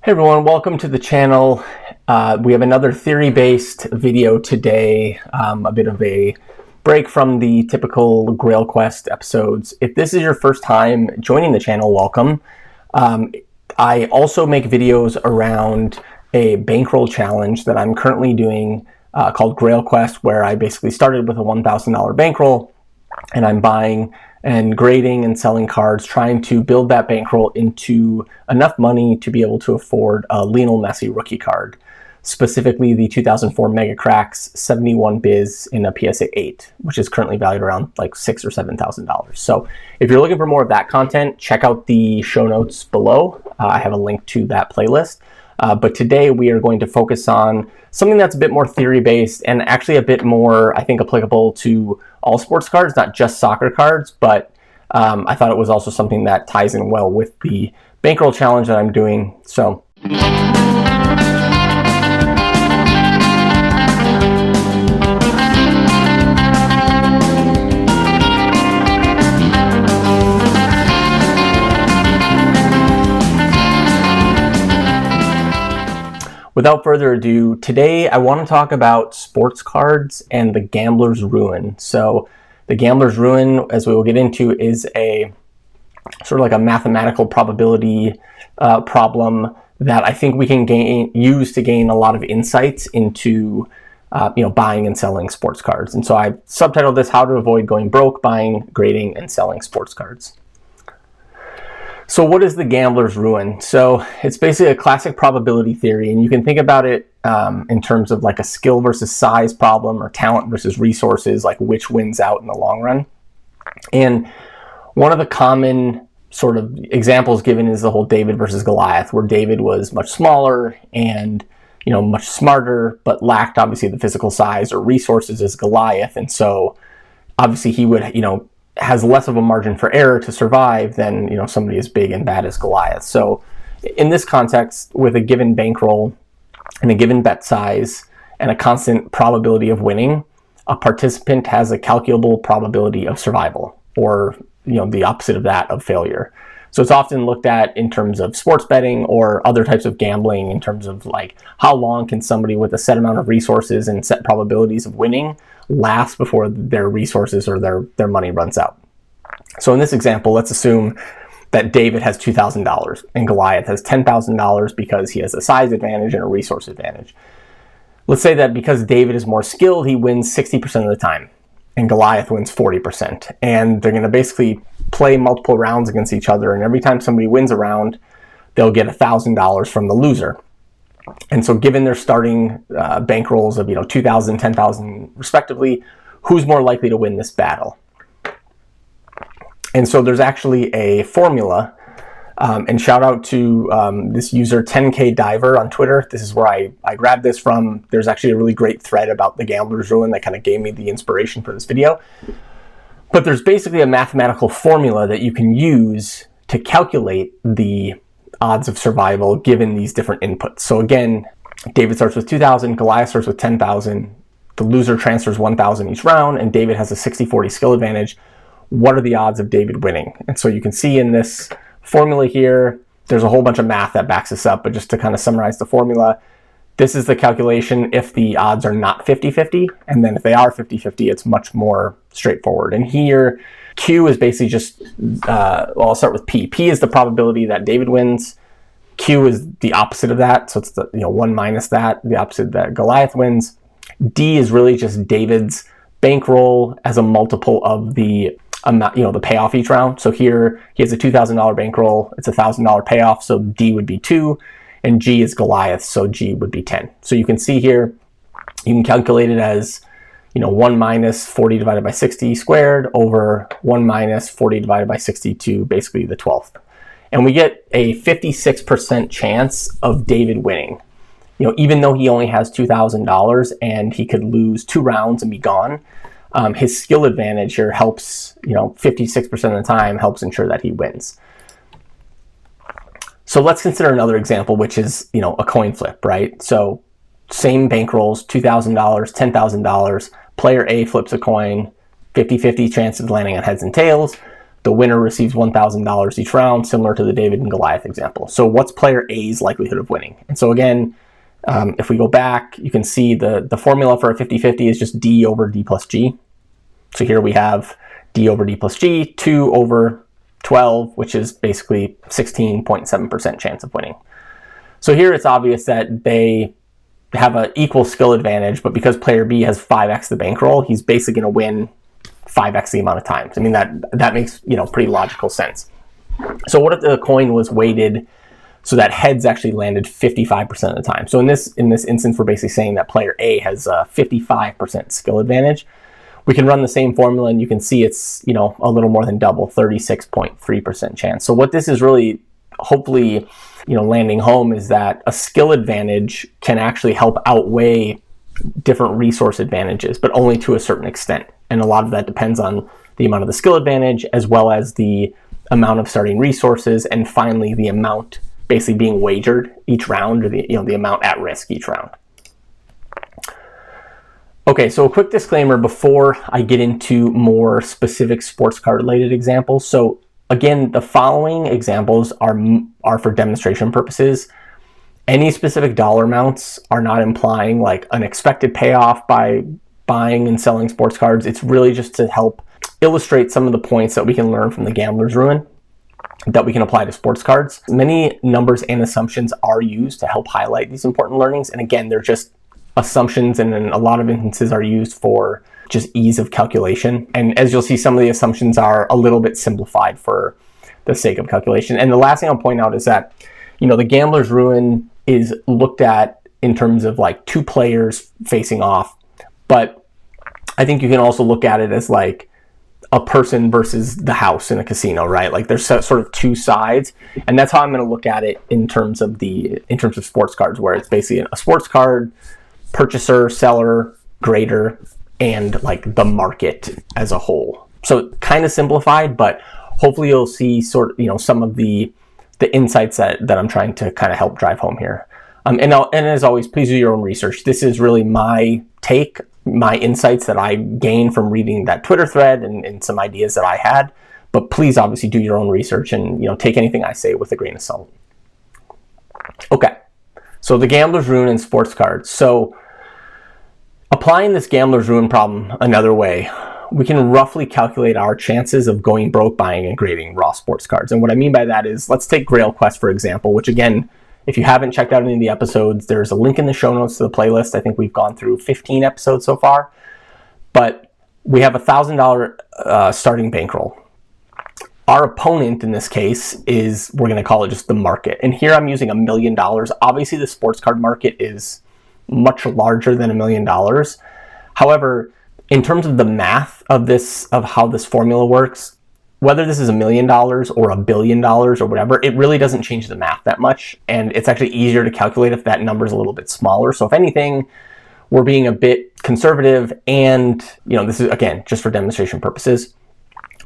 Hey everyone, welcome to the channel. We have another theory-based video today, a bit of a break from the typical Grail Quest episodes. If this is your first time joining the channel, welcome. I also make videos around a bankroll challenge that I'm currently doing called Grail Quest, where I basically started with a $1,000 bankroll and I'm buying and grading and selling cards, trying to build that bankroll into enough money to be able to afford a Lionel Messi rookie card, specifically the 2004 Mega Cracks 71 biz in a PSA 8, which is currently valued around like $6,000 or $7,000. So if you're looking for more of that content, check out the show notes below. I have a link to that playlist. But today we are going to focus on something that's a bit more theory-based and actually a bit more, I think, applicable to all sports cards, not just soccer cards, but I thought it was also something that ties in well with the bankroll challenge that I'm doing. So without further ado, today I want to talk about sports cards and the gambler's ruin. So the gambler's ruin, as we will get into, is a sort of like a mathematical probability problem that I think we can use to gain a lot of insights into buying and selling sports cards. And so I subtitled this, How to Avoid Going Broke Buying, Grading, and Selling Sports Cards. So what is the gambler's ruin? So it's basically a classic probability theory, and you can think about it in terms of like a skill versus size problem or talent versus resources, like which wins out in the long run. And one of the common sort of examples given is the whole David versus Goliath, where David was much smaller and much smarter, but lacked obviously the physical size or resources as Goliath. And so obviously he would, has less of a margin for error to survive than somebody as big and bad as Goliath. So in this context, with a given bankroll and a given bet size and a constant probability of winning, a participant has a calculable probability of survival, or the opposite of that, of failure. So it's often looked at in terms of sports betting or other types of gambling, in terms of like how long can somebody with a set amount of resources and set probabilities of winning last before their resources or their money runs out. So in this example, let's assume that David has $2,000 and Goliath has $10,000 because he has a size advantage and a resource advantage. Let's say that because David is more skilled, he wins 60% of the time and Goliath wins 40%. And they're going to basically play multiple rounds against each other, and every time somebody wins a round, they'll get $1,000 from the loser. And so given their starting bankrolls of $2,000, $10,000 respectively, who's more likely to win this battle? And so there's actually a formula, and shout out to this user 10K Diver on Twitter. This is where I grabbed this from. There's actually a really great thread about the gambler's ruin that kind of gave me the inspiration for this video. But there's basically a mathematical formula that you can use to calculate the odds of survival given these different inputs. So again, David starts with 2,000, Goliath starts with 10,000, the loser transfers 1,000 each round, and David has a 60-40 skill advantage. What are the odds of David winning? And so you can see in this formula here, there's a whole bunch of math that backs this up, but just to kind of summarize the formula, this is the calculation if the odds are not 50-50, and then if they are 50-50, it's much more straightforward. And here, Q is basically just, I'll start with P. P is the probability that David wins. Q is the opposite of that, so it's the 1 minus that, the opposite that Goliath wins. D is really just David's bankroll as a multiple of the amount, the payoff each round. So here he has a $2,000 bankroll, it's a $1,000 payoff, so D would be 2, and G is Goliath, so G would be 10. So you can see here, you can calculate it as 1 minus 40 divided by 60 squared over 1 minus 40 divided by 60 to basically the 12th. And we get a 56% chance of David winning. Even though he only has $2,000 and he could lose 2 rounds and be gone, his skill advantage here helps, 56% of the time helps ensure that he wins. So let's consider another example, which is, a coin flip, right? So same bankrolls, $2,000, $10,000, player A flips a coin, 50-50 chance of landing on heads and tails. the winner receives $1,000 each round, similar to the David and Goliath example. So what's player A's likelihood of winning? And so again, if we go back, you can see the formula for a 50-50 is just D over D plus G. So here we have D over D plus G, 2 over 12, which is basically 16.7% chance of winning. So here it's obvious that they have an equal skill advantage, but because player B has 5x the bankroll, he's basically going to win 5x the amount of times. I mean, that makes, pretty logical sense. So what if the coin was weighted so that heads actually landed 55% of the time? So in this instance, we're basically saying that player A has a 55% skill advantage. We can run the same formula and you can see it's, a little more than double, 36.3% chance. So what this is really hopefully, landing home is that a skill advantage can actually help outweigh different resource advantages, but only to a certain extent. And a lot of that depends on the amount of the skill advantage, as well as the amount of starting resources, and finally the amount basically being wagered each round, or the amount at risk each round. Okay, so a quick disclaimer before I get into more specific sports card related examples. So again, the following examples are for demonstration purposes. Any specific dollar amounts are not implying like an expected payoff by buying and selling sports cards. It's really just to help illustrate some of the points that we can learn from the Gambler's Ruin that we can apply to sports cards. Many numbers and assumptions are used to help highlight these important learnings. And again, they're just assumptions, and in a lot of instances are used for just ease of calculation. And as you'll see, some of the assumptions are a little bit simplified for the sake of calculation. And the last thing I'll point out is that, the Gambler's Ruin is looked at in terms of like two players facing off. But I think you can also look at it as like a person versus the house in a casino, right? Like there's sort of two sides. And that's how I'm going to look at it in terms of sports cards, where it's basically a sports card, purchaser, seller, grader, and like the market as a whole. So kind of simplified, but hopefully you'll see some of the insights that I'm trying to kind of help drive home here. And as always, please do your own research. This is really my take, my insights that I gained from reading that Twitter thread and some ideas that I had. But please obviously do your own research and take anything I say with a grain of salt. Okay, so the Gambler's Ruin and sports cards. So applying this Gambler's Ruin problem another way, we can roughly calculate our chances of going broke buying and grading raw sports cards. And what I mean by that is, let's take Grail Quest, for example, which again, if you haven't checked out any of the episodes, there's a link in the show notes to the playlist. I think we've gone through 15 episodes so far. But we have $1,000 starting bankroll. Our opponent in this case is, we're going to call it just the market. And here I'm using $1 million. Obviously, the sports card market is much larger than $1 million. However, in terms of the math of how this formula works, whether this is $1 million or $1 billion or whatever, it really doesn't change the math that much. And it's actually easier to calculate if that number is a little bit smaller. So if anything, we're being a bit conservative. And, this is, again, just for demonstration purposes.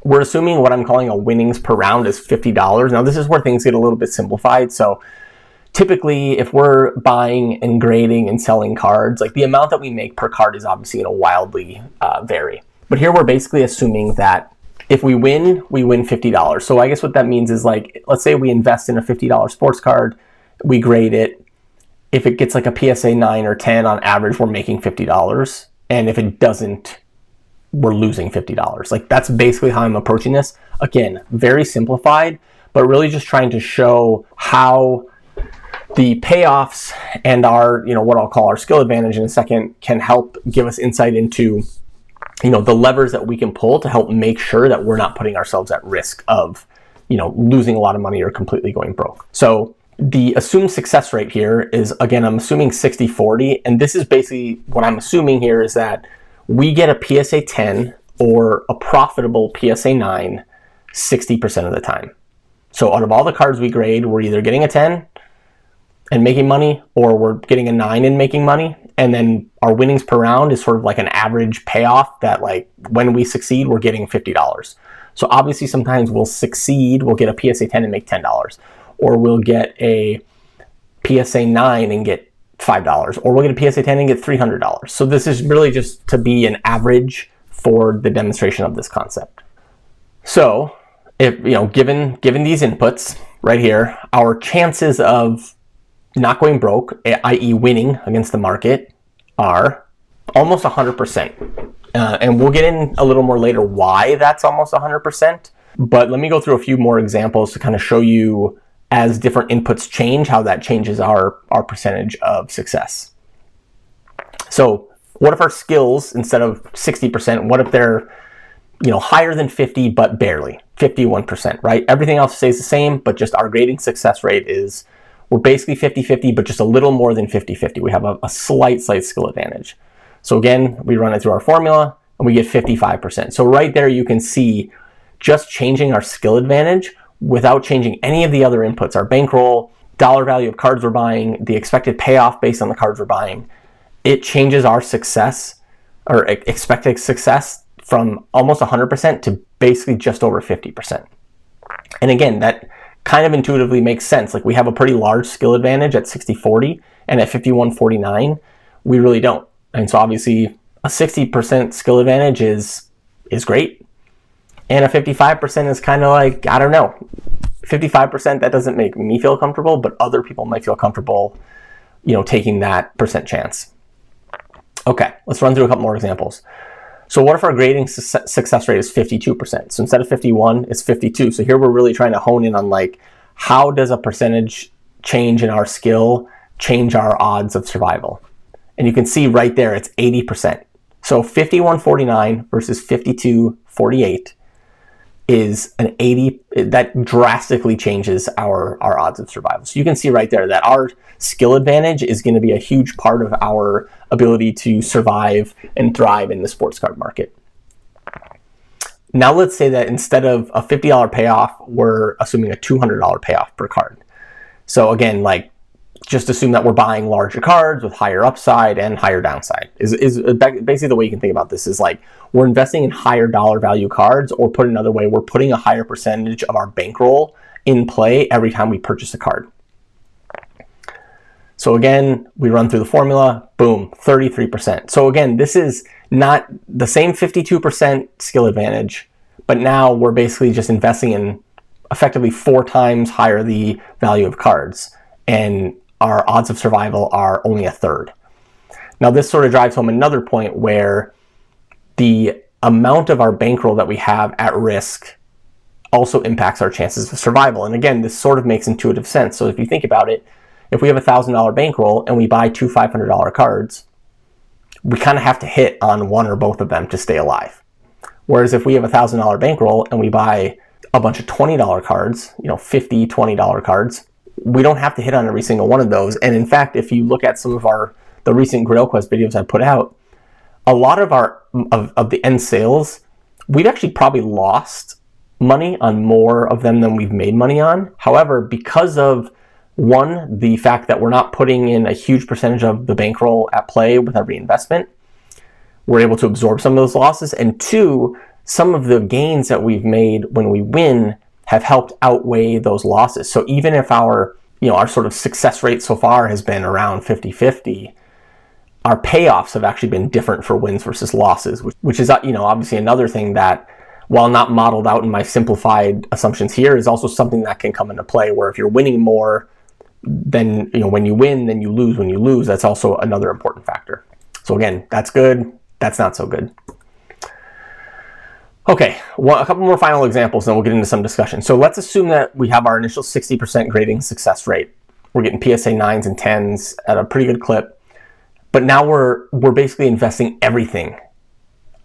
We're assuming what I'm calling a winnings per round is $50. Now, this is where things get a little bit simplified. So typically, if we're buying and grading and selling cards, like the amount that we make per card is obviously going to wildly vary. But here we're basically assuming that if we win $50. So I guess what that means is, like, let's say we invest in a $50 sports card, we grade it. If it gets like a PSA 9 or 10 on average, we're making $50. And if it doesn't, we're losing $50. Like, that's basically how I'm approaching this. Again, very simplified, but really just trying to show how the payoffs and our, what I'll call our skill advantage in a second, can help give us insight into, the levers that we can pull to help make sure that we're not putting ourselves at risk of, losing a lot of money or completely going broke. So the assumed success rate here is, again, I'm assuming 60-40. And this is basically what I'm assuming here is that we get a PSA 10 or a profitable PSA 9 60% of the time. So out of all the cards we grade, we're either getting a 10 and making money, or we're getting a 9 and making money. And then our winnings per round is sort of like an average payoff that, like, when we succeed, we're getting $50. So obviously sometimes we'll succeed, we'll get a PSA 10 and make $10, or we'll get a PSA 9 and get $5, or we'll get a PSA 10 and get $300. So this is really just to be an average for the demonstration of this concept. So if, given these inputs right here, our chances of not going broke, i.e. winning against the market, are almost 100%. And we'll get in a little more later why that's almost 100%. But let me go through a few more examples to kind of show you, as different inputs change, how that changes our percentage of success. So what if our skills, instead of 60%, what if they're higher than 50 but barely, 51%, right? Everything else stays the same, but just our grading success rate is, we're basically 50-50, but just a little more than 50-50. We have a slight skill advantage. So again, we run it through our formula and we get 55%. So right there you can see, just changing our skill advantage without changing any of the other inputs, our bankroll, dollar value of cards we're buying, the expected payoff based on the cards we're buying, it changes our success, or expected success, from almost 100% to basically just over 50%. And again, that kind of intuitively makes sense. Like, we have a pretty large skill advantage at 60-40, and at 51-49, we really don't. And so obviously a 60% skill advantage is great. And a 55% is kind of like, I don't know, 55%, that doesn't make me feel comfortable, but other people might feel comfortable, taking that percent chance. Okay, let's run through a couple more examples. So what if our grading success rate is 52%? So instead of 51, it's 52. So here we're really trying to hone in on, like, how does a percentage change in our skill change our odds of survival? And you can see right there, it's 80%. So 51-49 versus 52-48 is an 80, that drastically changes our odds of survival. So you can see right there that our skill advantage is going to be a huge part of our ability to survive and thrive in the sports card market. Now let's say that instead of a $50 payoff, we're assuming a $200 payoff per card. So again, like, just assume that we're buying larger cards with higher upside and higher downside. Is basically the way you can think about this, is like, we're investing in higher dollar value cards, or put another way, we're putting a higher percentage of our bankroll in play every time we purchase a card. So again, we run through the formula, boom, 33%. So again, this is not the same 52% skill advantage, but now we're basically just investing in effectively 4 times higher the value of cards, and our odds of survival are only a third. Now this sort of drives home another point, where the amount of our bankroll that we have at risk also impacts our chances of survival. And again, this sort of makes intuitive sense. So if you think about it, if we have a $1,000 bankroll and we buy 2 $500 cards, we kind of have to hit on one or both of them to stay alive. Whereas if we have a $1,000 bankroll and we buy a bunch of $20 cards, $50, $20 cards, we don't have to hit on every single one of those. And in fact, if you look at some of the recent Grail Quest videos I put out, a lot of of the end sales, we've actually probably lost money on more of them than we've made money on. However, because of, one, the fact that we're not putting in a huge percentage of the bankroll at play with every investment, we're able to absorb some of those losses. And two, some of the gains that we've made when we win have helped outweigh those losses. So even if our sort of success rate so far has been around 50-50, our payoffs have actually been different for wins versus losses, which is, obviously another thing that, while not modeled out in my simplified assumptions here, is also something that can come into play, where if you're winning more, then, when you win, then you lose when you lose. That's also another important factor. So again, that's good. That's not so good. Okay, a couple more final examples, then we'll get into some discussion. So let's assume that we have our initial 60% grading success rate. We're getting PSA 9s and 10s at a pretty good clip. But now we're basically investing everything.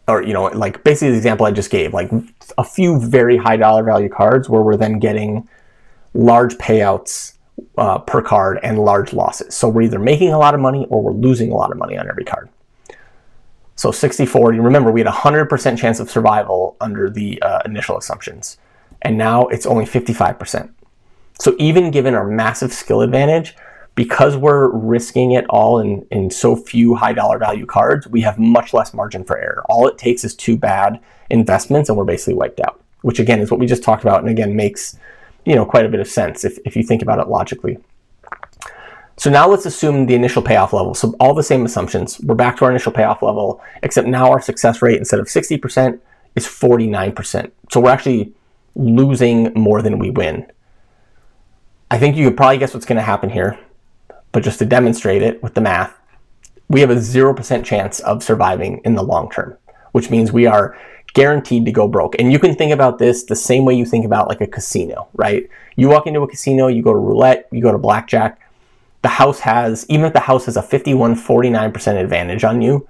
Or, like basically the example I just gave, like a few very high dollar value cards where we're then getting large payouts per card and large losses. So we're either making a lot of money or we're losing a lot of money on every card. So 60-40, remember, we had a 100% chance of survival under the initial assumptions. And now it's only 55%. So even given our massive skill advantage, because we're risking it all in so few high dollar value cards, we have much less margin for error. All it takes is 2 bad investments and we're basically wiped out, which again is what we just talked about, and again makes quite a bit of sense if you think about it logically. So now let's assume the initial payoff level. So all the same assumptions. We're back to our initial payoff level, except now our success rate, instead of 60%, is 49%. So we're actually, losing more than we win. I think you could probably guess what's going to happen here, but just to demonstrate it with the math, we have a 0% chance of surviving in the long term, which means we are guaranteed to go broke. And you can think about this the same way you think about like a casino, right? You walk into a casino, you go to roulette, you go to blackjack. The house has, even if the house has a 51-49% advantage on you,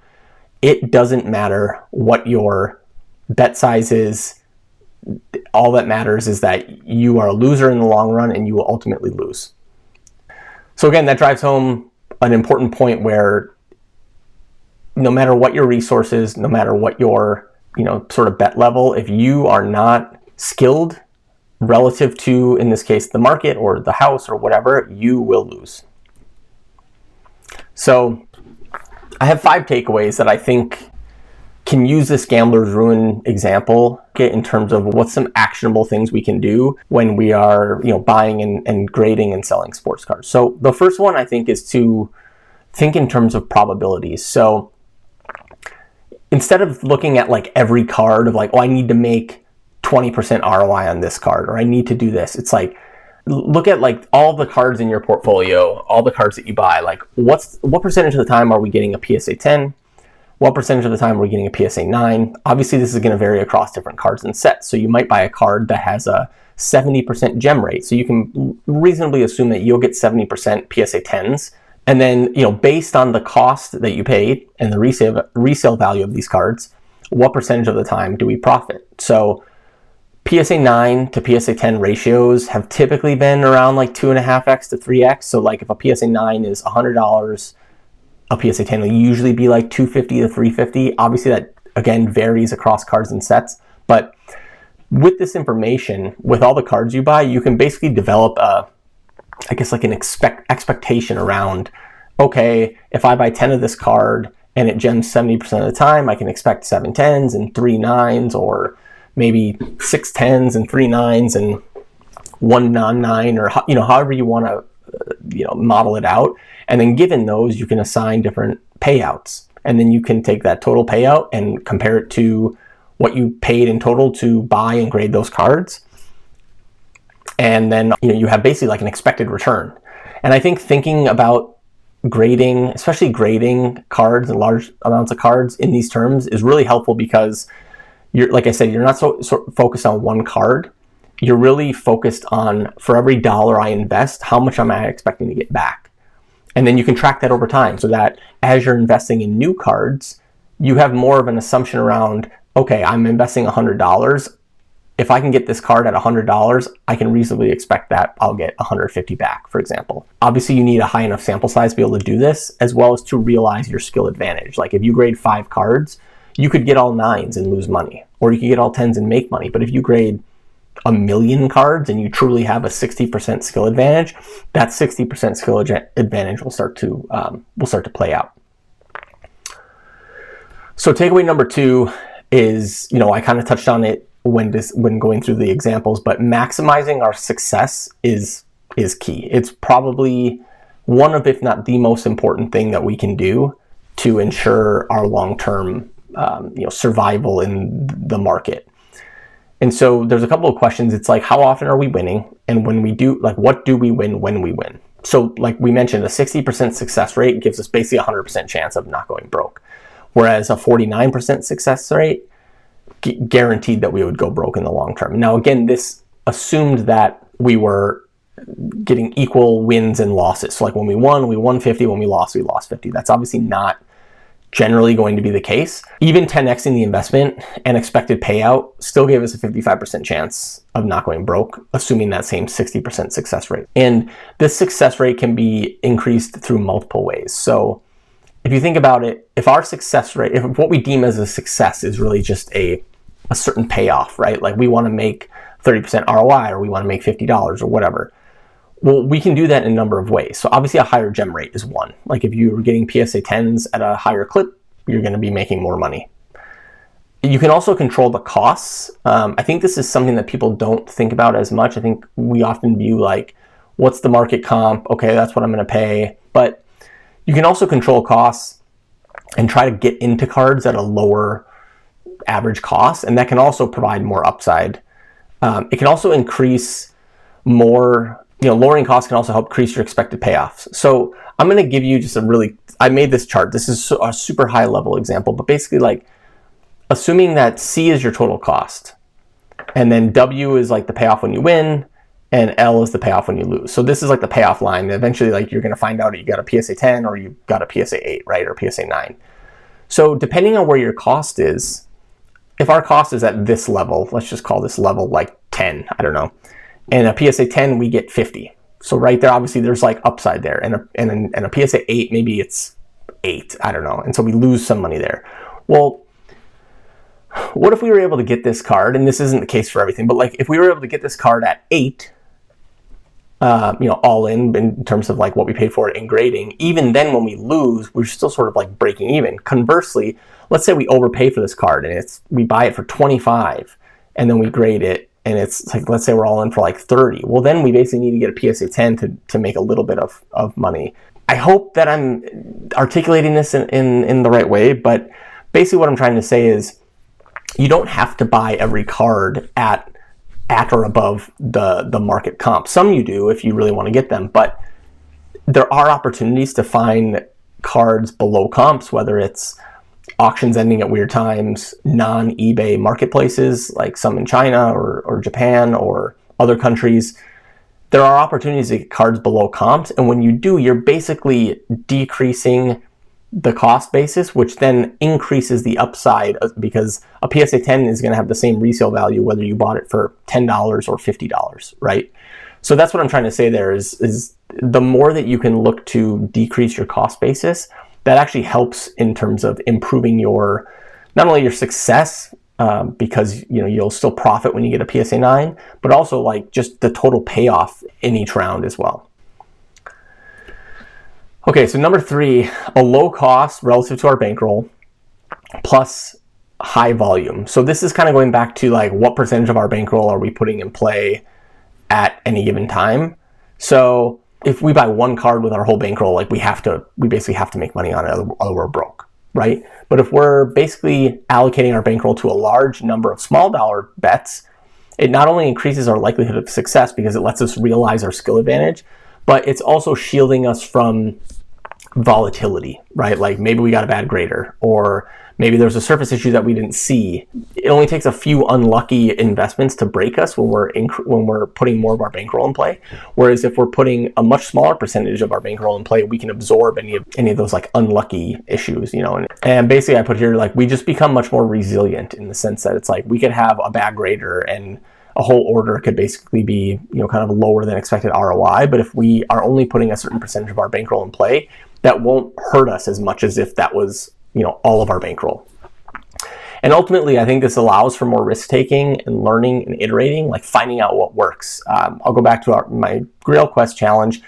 it doesn't matter what your bet size is. All that matters is that you are a loser in the long run and you will ultimately lose. So again, that drives home an important point where no matter what your resources, no matter what your, sort of bet level, if you are not skilled relative to, in this case, the market or the house or whatever, you will lose. So I have 5 takeaways that I think can use this gambler's ruin example in terms of what's some actionable things we can do when we are, buying and grading and selling sports cards. So the first one I think is to think in terms of probabilities. So instead of looking at like every card of like, oh, I need to make 20% ROI on this card, or I need to do this. It's like, look at like all the cards in your portfolio, all the cards that you buy, like what percentage of the time are we getting a PSA 10? What percentage of the time are we getting a PSA 9? Obviously, this is going to vary across different cards and sets. So you might buy a card that has a 70% gem rate. So you can reasonably assume that you'll get 70% PSA 10s. And then, based on the cost that you paid and the resale value of these cards, what percentage of the time do we profit? So PSA 9 to PSA 10 ratios have typically been around like 2.5x to 3x. So like if a PSA 9 is $100, a PSA 10 will usually be like $250 to $350. Obviously that again varies across cards and sets, but with this information, with all the cards you buy, you can basically develop an expectation around, okay, if I buy 10 of this card and it gems 70% of the time, I can expect 7 10s and 3 9s, or maybe 6 10s and 3 9s and 1 non-9, or however you want to model it out. And then given those, you can assign different payouts, and then you can take that total payout and compare it to what you paid in total to buy and grade those cards. And then you have basically like an expected return. And I think thinking about grading, especially grading cards and large amounts of cards in these terms, is really helpful, because you're, like I said, you're not so focused on one card. You're really focused on, for every dollar I invest, how much am I expecting to get back? And then you can track that over time, so that as you're investing in new cards, you have more of an assumption around, okay, I'm investing $100. If I can get this card at $100, I can reasonably expect that I'll get $150 back, for example. Obviously, you need a high enough sample size to be able to do this, as well as to realize your skill advantage. Like if you grade 5 cards, you could get all 9s and lose money, or you could get all 10s and make money. But if you grade 1 million cards and you truly have a 60% skill advantage, that 60% skill advantage will start to play out. So takeaway number 2 is, I kind of touched on it when going through the examples, but maximizing our success is key. It's probably one of, if not the most important thing that we can do to ensure our long-term survival in the market. And so there's a couple of questions. It's like, how often are we winning? And when we do, like, what do we win when we win? So like we mentioned, a 60% success rate gives us basically a 100% chance of not going broke. Whereas a 49% success rate guaranteed that we would go broke in the long term. Now, again, this assumed that we were getting equal wins and losses. So like when we won 50. When we lost 50. That's obviously not generally going to be the case. Even 10xing the investment and expected payout still gave us a 55% chance of not going broke, assuming that same 60% success rate. And this success rate can be increased through multiple ways. So if you think about it, if our success rate, if what we deem as a success is really just a certain payoff, right? Like we want to make 30% ROI, or we want to make $50 or whatever. Well, we can do that in a number of ways. So obviously a higher gem rate is one. Like if you're getting PSA 10s at a higher clip, you're going to be making more money. You can also control the costs. I think this is something that people don't think about as much. I think we often view like, what's the market comp? Okay, that's what I'm going to pay. But you can also control costs and try to get into cards at a lower average cost. And that can also provide more upside It can also increase more, lowering costs can also help increase your expected payoffs. So I'm going to give you just I made this chart. This is a super high level example, but basically like assuming that C is your total cost, and then W is like the payoff when you win, and L is the payoff when you lose. So this is like the payoff line. Eventually, like you're going to find out you got a PSA 10 or you got a PSA 8, right? Or PSA 9. So depending on where your cost is, if our cost is at this level, let's just call this level like 10, I don't know. And a PSA 10, we get 50. So right there, obviously there's like upside there. And a PSA 8, maybe it's 8, I don't know. And so we lose some money there. Well, what if we were able to get this card, and this isn't the case for everything, but like if we were able to get this card at 8, all in terms of like what we paid for it in grading, even then when we lose, we're still sort of like breaking even. Conversely, let's say we overpay for this card and we buy it for 25 and then we grade it and it's like, let's say we're all in for like 30. Well, then we basically need to get a PSA 10 to make a little bit of money. I hope that I'm articulating this in the right way, but basically what I'm trying to say is you don't have to buy every card at or above the market comp. Some you do if you really want to get them, but there are opportunities to find cards below comps, whether it's auctions ending at weird times, non-eBay marketplaces like some in China or Japan or other countries. There are opportunities to get cards below comps, and when you do, you're basically decreasing the cost basis, which then increases the upside because a PSA 10 is going to have the same resale value whether you bought it for $10 or $50, right? So that's what I'm trying to say there is the more that you can look to decrease your cost basis, that actually helps in terms of improving not only your success, because you'll still profit when you get a PSA 9, but also like just the total payoff in each round as well. Okay, so number 3, a low cost relative to our bankroll plus high volume. So this is kind of going back to like what percentage of our bankroll are we putting in play at any given time. So if we buy one card with our whole bankroll, like we basically have to make money on it, otherwise we're broke, right? But if we're basically allocating our bankroll to a large number of small dollar bets, it not only increases our likelihood of success because it lets us realize our skill advantage, but it's also shielding us from volatility, right? Like maybe we got a bad grader, or maybe there's a surface issue that we didn't see. It only takes a few unlucky investments to break us when we're putting more of our bankroll in play. Whereas if we're putting a much smaller percentage of our bankroll in play, we can absorb any of those like unlucky issues, And basically I put here like we just become much more resilient in the sense that it's like we could have a bad grader and a whole order could basically be, kind of lower than expected ROI. But if we are only putting a certain percentage of our bankroll in play, that won't hurt us as much as if that was, all of our bankroll. And ultimately, I think this allows for more risk-taking and learning and iterating, like finding out what works. I'll go back to my Grail Quest challenge.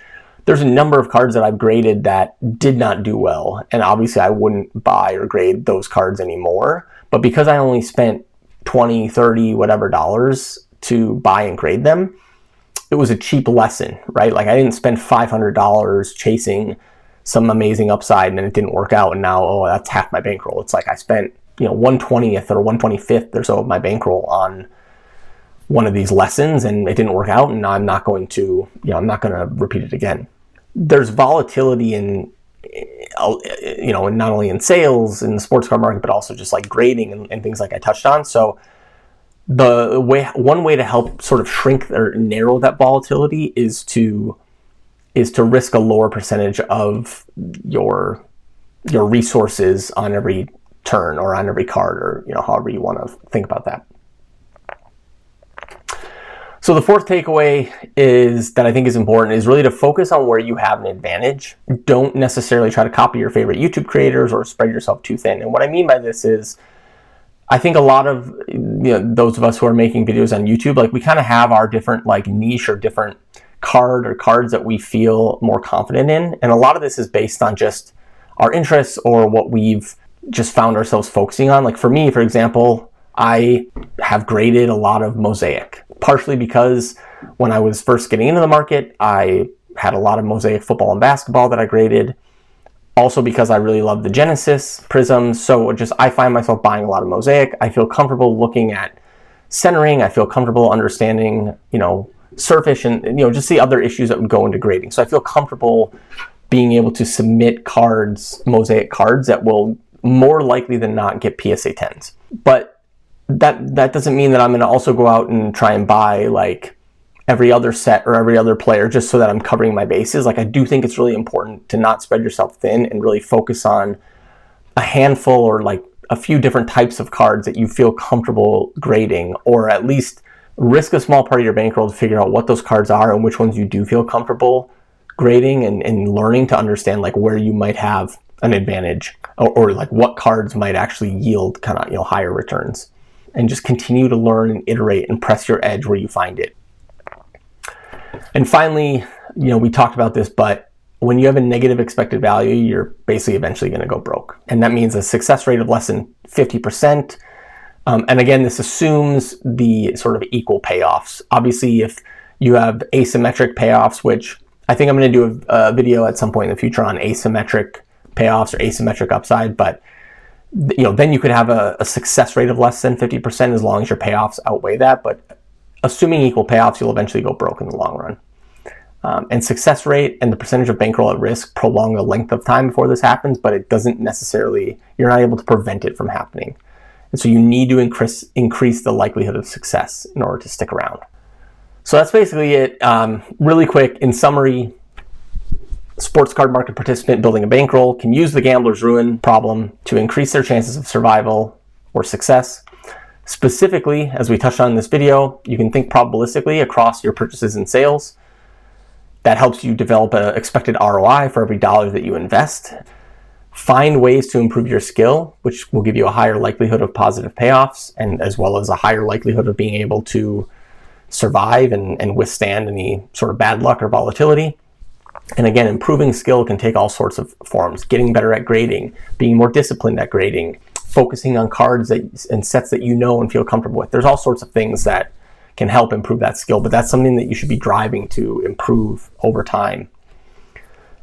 There's a number of cards that I've graded that did not do well. And obviously, I wouldn't buy or grade those cards anymore. But because I only spent 20, 30, whatever dollars to buy and grade them, it was a cheap lesson, right? Like I didn't spend $500 chasing some amazing upside and then it didn't work out and now that's half my bankroll. It's like I spent 1/20th or 1/25th or so of my bankroll on one of these lessons and it didn't work out, and now I'm not going to repeat it again. There's volatility in not only in sales in the sports card market, but also just like grading and things like I touched on. So one way to help sort of shrink or narrow that volatility is to risk a lower percentage of your resources on every turn or on every card, or however you want to think about that. So the fourth takeaway is that I think is important is really to focus on where you have an advantage. Don't necessarily try to copy your favorite YouTube creators or spread yourself too thin. And what I mean by this is I think a lot of those of us who are making videos on YouTube, like we kind of have our different like niche or different card or cards that we feel more confident in. And a lot of this is based on just our interests or what we've just found ourselves focusing on. Like for me, for example, I have graded a lot of Mosaic, partially because when I was first getting into the market, I had a lot of Mosaic football and basketball that I graded. Also because I really love the Genesis prisms. So I find myself buying a lot of Mosaic. I feel comfortable looking at centering. I feel comfortable understanding, surface and, just the other issues that would go into grading. So I feel comfortable being able to submit cards, mosaic cards, that will more likely than not get PSA 10s. But that doesn't mean that I'm going to also go out and try and buy like every other set or every other player just so that I'm covering my bases. Like, I do think it's really important to not spread yourself thin and really focus on a handful or like a few different types of cards that you feel comfortable grading, or at least risk a small part of your bankroll to figure out what those cards are and which ones you do feel comfortable grading, and learning to understand like where you might have an advantage, or like what cards might actually yield kind of, higher returns. And just continue to learn and iterate and press your edge where you find it. And finally, we talked about this, but when you have a negative expected value, you're basically eventually going to go broke. And that means a success rate of less than 50%. And again, this assumes the sort of equal payoffs. Obviously, if you have asymmetric payoffs, which I think I'm going to do a video at some point in the future on asymmetric payoffs or asymmetric upside, but then you could have a success rate of less than 50% as long as your payoffs outweigh that. But assuming equal payoffs, you'll eventually go broke in the long run. And success rate and the percentage of bankroll at risk prolong the length of time before this happens, but it doesn't necessarily, you're not able to prevent it from happening. And so you need to increase the likelihood of success in order to stick around. So that's basically it. Really quick, in summary, sports card market participant building a bankroll can use the gambler's ruin problem to increase their chances of survival or success. Specifically, as we touched on in this video, you can think probabilistically across your purchases and sales. That helps you develop an expected ROI for every dollar that you invest. Find ways to improve your skill, which will give you a higher likelihood of positive payoffs, and as well as a higher likelihood of being able to survive and withstand any sort of bad luck or volatility. And again, improving skill can take all sorts of forms. Getting better at grading, being more disciplined at grading, focusing on cards and sets that you know and feel comfortable with. There's all sorts of things that can help improve that skill, but that's something that you should be driving to improve over time.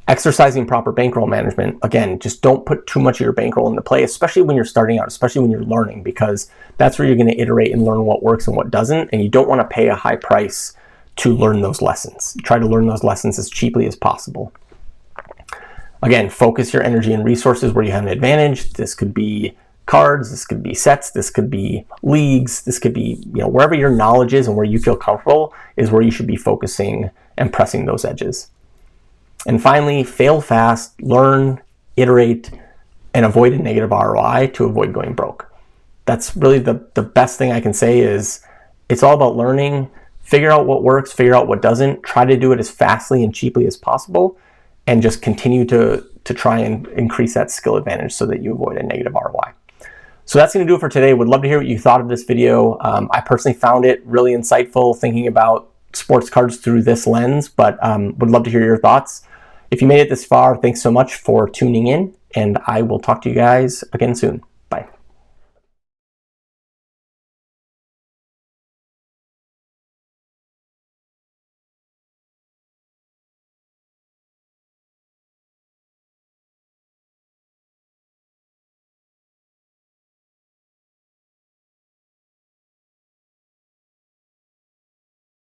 Exercising proper bankroll management. Again, just don't put too much of your bankroll into play, especially when you're starting out, especially when you're learning, because that's where you're going to iterate and learn what works and what doesn't, and you don't want to pay a high price to learn those lessons. Try to learn those lessons as cheaply as possible. Again, focus your energy and resources where you have an advantage. This could be cards, this could be sets, this could be leagues, this could be, wherever your knowledge is and where you feel comfortable is where you should be focusing and pressing those edges. And finally, fail fast, learn, iterate, and avoid a negative ROI to avoid going broke. That's really the best thing I can say. Is it's all about learning, figure out what works, figure out what doesn't, try to do it as fastly and cheaply as possible, and just continue to try and increase that skill advantage so that you avoid a negative ROI. So that's going to do it for today. Would love to hear what you thought of this video. I personally found it really insightful thinking about sports cards through this lens, but would love to hear your thoughts. If you made it this far, thanks so much for tuning in, and I will talk to you guys again soon.